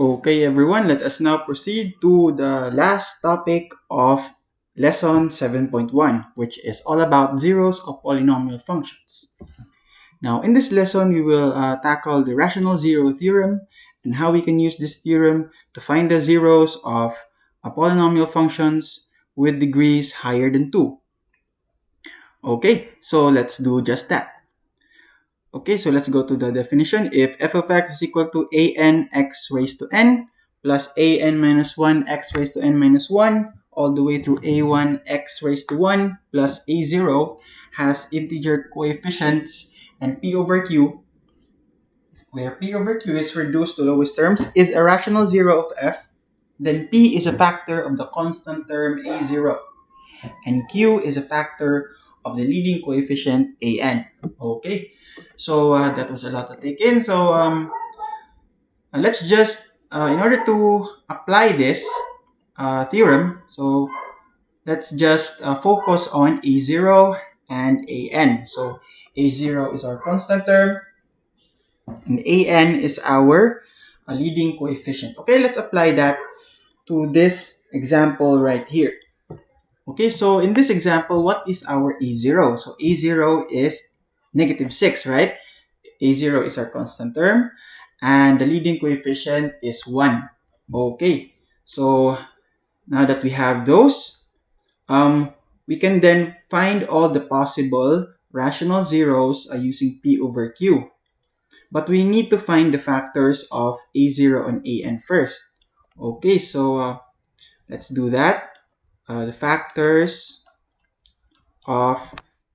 Okay, everyone, let us now proceed to the last topic of lesson 7.1, which is all about zeros of polynomial functions. Now, in this lesson, we will tackle the rational zero theorem and how we can use this theorem to find the zeros of polynomial functions with degrees higher than 2. Okay, so let's do just that. Okay, so let's go to the definition. If f of x is equal to an x raised to n plus an minus 1 x raised to n minus 1 all the way through a1 x raised to 1 plus a0 has integer coefficients and p over q, where p over q is reduced to lowest terms, is a rational zero of f, then p is a factor of the constant term a0 and q is a factor of the leading coefficient an. Okay, so that was a lot to take in. So let's just, in order to apply this theorem, so let's just focus on a0 and an. So a0 is our constant term and an is our leading coefficient. Okay, let's apply that to this example right here. Okay, so in this example, what is our a0? So a0 is negative 6, right? a0 is our constant term, and the leading coefficient is 1. Okay, so now that we have those, we can then find all the possible rational zeros using p over q. But we need to find the factors of a0 and an first. Okay, so let's do that. The factors of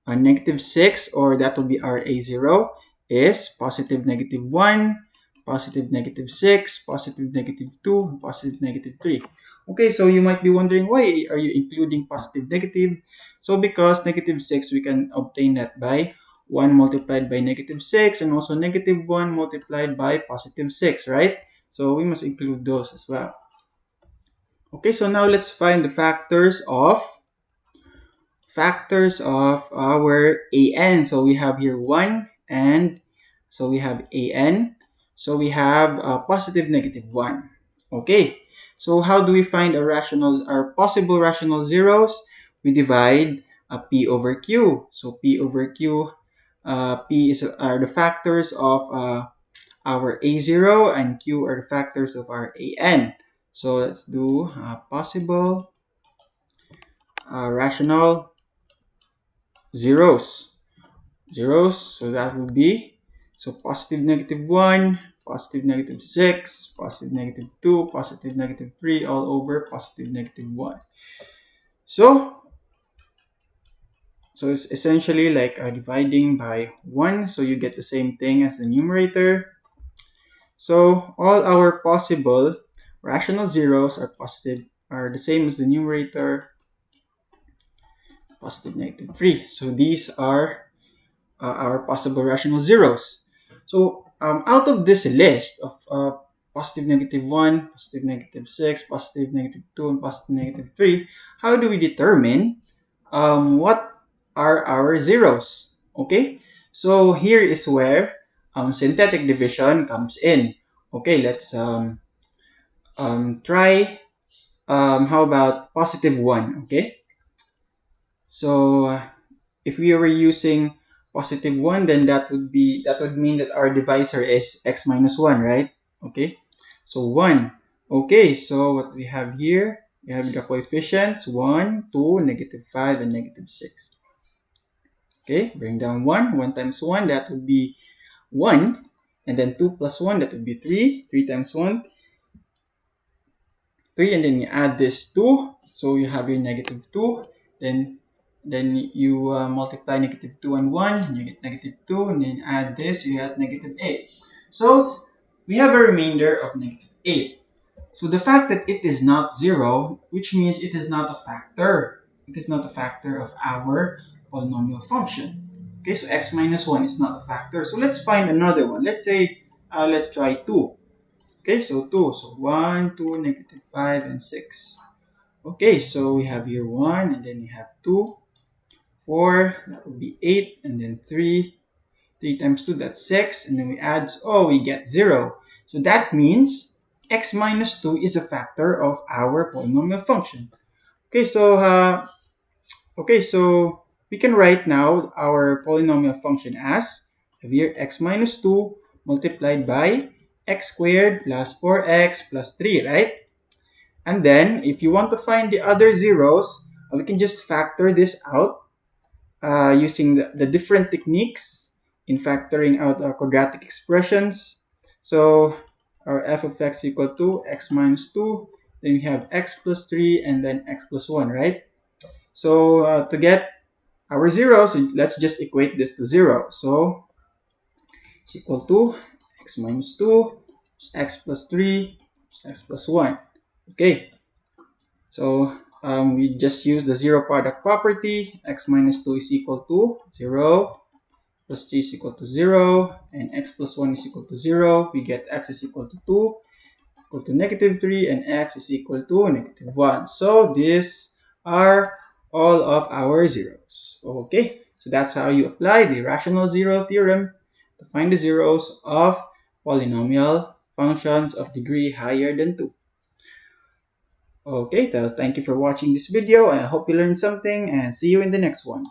negative 6, or that will be our a0, is positive negative 1, positive negative 6, positive negative 2, positive negative 3. Okay, so you might be wondering, why are you including positive negative? So because negative 6, we can obtain that by 1 multiplied by negative 6 and also negative 1 multiplied by positive 6, right? So we must include those as well. Okay, so now let's find the factors of our an. So we have here 1, and so we have an. So we have positive negative 1. Okay, so how do we find our possible rational zeros? We divide p over q. So p over q, are the factors of our a0 and q are the factors of our an. So let's do possible rational zeros. So that would be, so positive negative 1, positive negative 6, positive negative 2, positive negative 3, all over positive negative 1. So it's essentially like dividing by 1, so you get the same thing as the numerator. So all our possible rational zeros are the same as the numerator, positive negative 3. So these are our possible rational zeros. So out of this list of positive negative 1, positive negative 6, positive negative 2, and positive negative 3, how do we determine what are our zeros? Okay, so here is where synthetic division comes in. Okay, let's try, how about positive 1, okay? So if we were using positive 1, then that would mean that our divisor is x minus 1, right? Okay, so 1. Okay, so what we have here, we have the coefficients 1, 2, negative 5, and negative 6. Okay, bring down 1. 1 times 1, that would be 1. And then 2 plus 1, that would be 3. 3 times 1, 3. And then you add this 2. So you have your negative 2. Then you multiply negative 2 and 1, and you get negative 2, and then add this, you get negative 8. So we have a remainder of negative 8. So the fact that it is not 0, which means it is not a factor. It is not a factor of our polynomial function. Okay, so x minus 1 is not a factor. So let's find another one. Let's say, let's try 2. Okay, so 2. So 1, 2, negative 5, and 6. Okay, so we have here 1, and then we have 2. 4, that would be 8, and then 3. 3 times 2, that's 6, and then we add, we get 0. So that means x minus 2 is a factor of our polynomial function. Okay, so we can write now our polynomial function as here x minus 2 multiplied by x squared plus 4x plus 3, right? And then if you want to find the other zeros, we can just factor this out using the different techniques in factoring out quadratic expressions. So our f of x equal to x minus 2, then we have x plus 3, and then x plus 1, right? So to get our zeros, let's just equate this to 0. So it's equal to x minus 2, x plus 3, x plus 1. Okay, so we just use the zero product property. X minus 2 is equal to 0, plus 3 is equal to 0, and x plus 1 is equal to 0. We get x is equal to 2, equal to negative 3, and x is equal to negative 1. So these are all of our zeros. Okay, so that's how you apply the rational zero theorem to find the zeros of polynomial functions of degree higher than 2. Okay, so thank you for watching this video. I hope you learned something, and see you in the next one.